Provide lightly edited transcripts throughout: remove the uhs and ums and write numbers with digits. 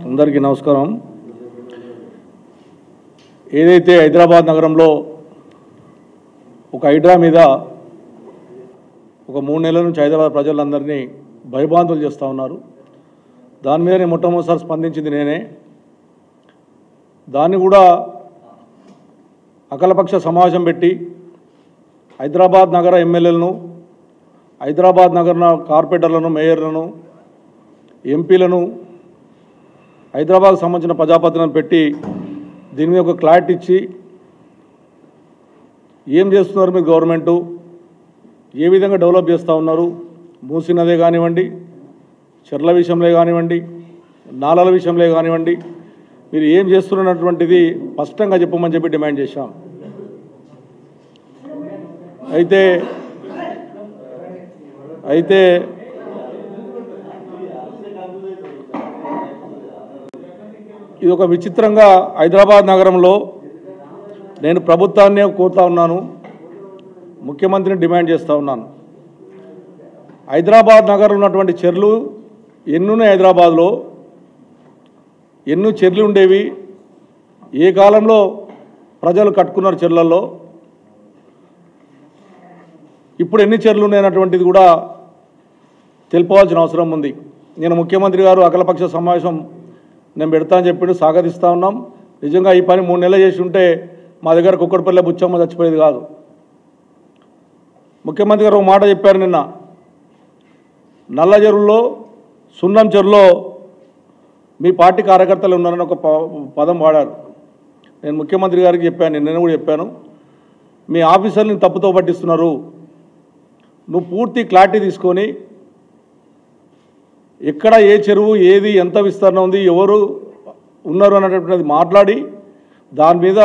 అందరికీ నమస్కారం. ఏదైతే హైదరాబాద్ నగరంలో ఒక హైడ్రా మీద ఒక 3 నెలల నుంచి హైదరాబాద్ ప్రజలందరినీ భయభ్రాంతులు చేస్తూ ఉన్నారు. దాని మీద మొట్టమొదటిసారి స్పందించింది నేనే. దాన్ని కూడా అఖిలపక్ష సమావేశం పెట్టి హైదరాబాద్ నగర ఎమ్మెల్యేలను, హైదరాబాద్ నగర కార్పొరేటర్లను, మేయర్లను, ఎంపీలను, హైదరాబాద్ సంబంధించిన ప్రజాప్రతినిధులను పెట్టి దీని మీద ఒక క్లారిటీ ఇచ్చి ఏం చేస్తున్నారు మీరు, గవర్నమెంటు ఏ విధంగా డెవలప్ చేస్తూ ఉన్నారు, మూసీ నదే కానివ్వండి, చెర్ల విషయంలో కానివ్వండి, నాలల విషయంలో కానివ్వండి, మీరు ఏం చేస్తున్నటువంటిది స్పష్టంగా చెప్పమని చెప్పి డిమాండ్ చేశాం. అయితే ఇది ఒక విచిత్రంగా హైదరాబాద్ నగరంలో నేను ప్రభుత్వాన్ని కోరుతా ఉన్నాను, ముఖ్యమంత్రిని డిమాండ్ చేస్తూ ఉన్నాను. హైదరాబాద్ నగరంలో ఉన్నటువంటి చెర్లు ఎన్నున్నాయి? హైదరాబాద్లో ఎన్నో చెర్లు ఉండేవి, ఏ కాలంలో ప్రజలు కట్టుకున్నారు చెర్లలో, ఇప్పుడు ఎన్ని చెర్లు ఉన్నాయన్నటువంటిది కూడా తెలుపవలసిన అవసరం ఉంది. నేను ముఖ్యమంత్రి గారు అఖిలపక్ష సమావేశం నేను పెడతా అని చెప్పి స్వాగతిస్తూ ఉన్నాం. నిజంగా ఈ పని 3 నెలలు చేసి ఉంటే మా దగ్గర కుక్కడపల్లి బుచ్చమ్మ చచ్చిపోయేది కాదు. ముఖ్యమంత్రి గారు ఒక మాట చెప్పారు నిన్న, నల్ల చెరువులో, సున్నం చెరువులో మీ పార్టీ కార్యకర్తలు ఉన్నారని ఒక పదం వాడారు. నేను ముఖ్యమంత్రి గారికి చెప్పాను, నేను కూడా చెప్పాను, మీ ఆఫీసర్ని తప్పుతో పట్టిస్తున్నారు, నువ్వు పూర్తి క్లారిటీ తీసుకొని ఎక్కడ ఏ చెరువు, ఏది, ఎంత విస్తరణ ఉంది, ఎవరు ఉన్నారు అనేటువంటిది మాట్లాడి దాని మీద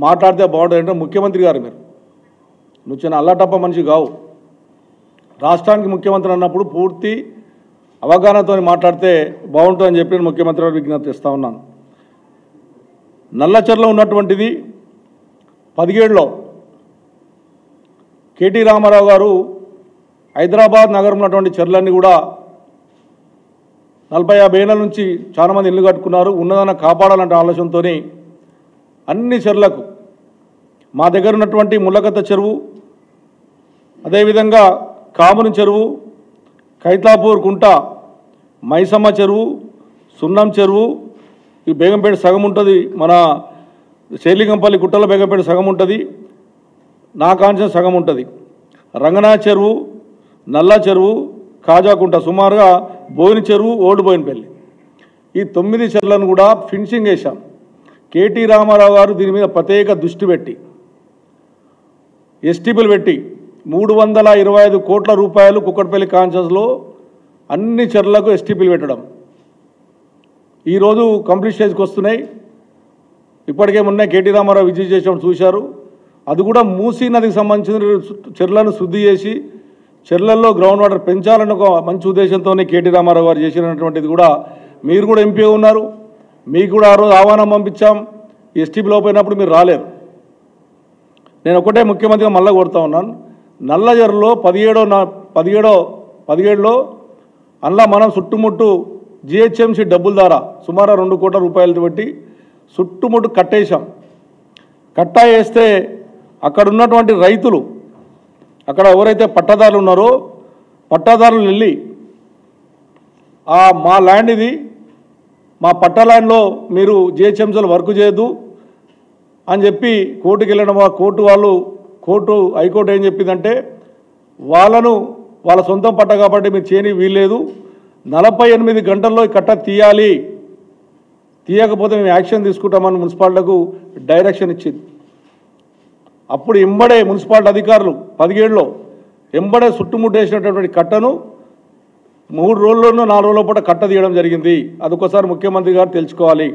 మాట్లాడితే బాగుంటుంది. అంటే ముఖ్యమంత్రి గారు నువ్వు చిన్న అల్లాటప్ప మనిషి కావు, రాష్ట్రానికి ముఖ్యమంత్రి అన్నప్పుడు పూర్తి అవగాహనతో మాట్లాడితే బాగుంటుందని చెప్పి నేను ముఖ్యమంత్రి గారు విజ్ఞప్తి చేస్తూ ఉన్నాను. నల్లచెర్లో ఉన్నటువంటిది 17లో కేటీ రామారావు గారు హైదరాబాద్ నగరం ఉన్నటువంటి చెర్లన్నీ కూడా 40-50 ఏళ్ళ నుంచి చాలామంది ఇల్లు కట్టుకున్నారు, ఉన్నదాన్ని కాపాడాలంటే ఆలోచనతో అన్ని చెర్లకు, మా దగ్గర ఉన్నటువంటి ముళ్ళకత్త చెరువు, అదేవిధంగా కాముని చెరువు, ఖైతాపూర్ కుంట, మైసమ్మ చెరువు, సున్నం చెరువు, ఈ బేగంపేట సగం ఉంటుంది, మన శేలిగంపల్లి గుట్టల బేగంపేట సగం ఉంటుంది, నా కాంచన సగం ఉంటుంది, రంగనాథ చెరువు, నల్ల చెరువు, కాజాకుంట, సుమారుగా బోయిన చెరువు, ఓల్డ్ బోయినపల్లి, ఈ 9 చెర్లను కూడా ఫినిషింగ్ వేశాం. కేటీ రామారావు గారు దీని మీద ప్రత్యేక దృష్టి పెట్టి ఎస్టీపీలు పెట్టి 325 కోట్ల రూపాయలు కుక్కడపల్లి కాన్షన్స్లో అన్ని చెర్లకు ఎస్టీపీలు పెట్టడం ఈరోజు కంప్లీట్ స్టేజ్కి వస్తున్నాయి. ఇప్పటికే మొన్న కేటీ రామారావు విజిట్ చేసినప్పుడు చూశారు. అది కూడా మూసీ నదికి సంబంధించిన చెర్లను శుద్ధి చేసి చెర్లల్లో గ్రౌండ్ వాటర్ పెంచాలని ఒక మంచి ఉద్దేశంతోనే కేటీ రామారావు గారు చేసినటువంటిది కూడా మీరు కూడా ఎంపీ ఉన్నారు, మీకు కూడా ఆ రోజు ఆహ్వానం పంపించాం, ఎస్టీపీలో పోయినప్పుడు మీరు రాలేరు. నేను ఒకటే ముఖ్యమంత్రిగా మళ్ళీ కొడుతూ ఉన్నాను, నల్లజర్లో 17లో అందులో మనం చుట్టుముట్టు జిహెచ్ఎంసీ డబ్బుల ద్వారా సుమారు 2 కోట్ల రూపాయలు పెట్టి చుట్టుముట్టు కట్టేశాం. కట్టా వేస్తే అక్కడ ఉన్నటువంటి రైతులు, అక్కడ ఎవరైతే పట్టాదారులు ఉన్నారో పట్టాదారులు వెళ్ళి మా ల్యాండ్ ఇది, మా పట్టా ల్యాండ్లో మీరు జిహెచ్ఎంసీలో వర్క్ చేయొద్దు అని చెప్పి కోర్టుకి వెళ్ళడం. ఆ కోర్టు హైకోర్టు ఏం చెప్పిందంటే వాళ్ళ సొంతం పట్ట కాబట్టి మీరు చేయని వీల్లేదు, 48 గంటల్లో ఈ కట్ట తీయాలి, తీయకపోతే మేము యాక్షన్ తీసుకుంటామని మున్సిపాలిటీలకు డైరెక్షన్ ఇచ్చింది. అప్పుడు ఎంబడే మున్సిపాలిటీ అధికారులు 17లో ఎంబడే చుట్టుముట్టేసినటువంటి కట్టను 3 రోజుల్లోనూ 4 రోజుల పాటు కట్ట తీయడం జరిగింది. అదొకసారి ముఖ్యమంత్రి గారు తెలుసుకోవాలి.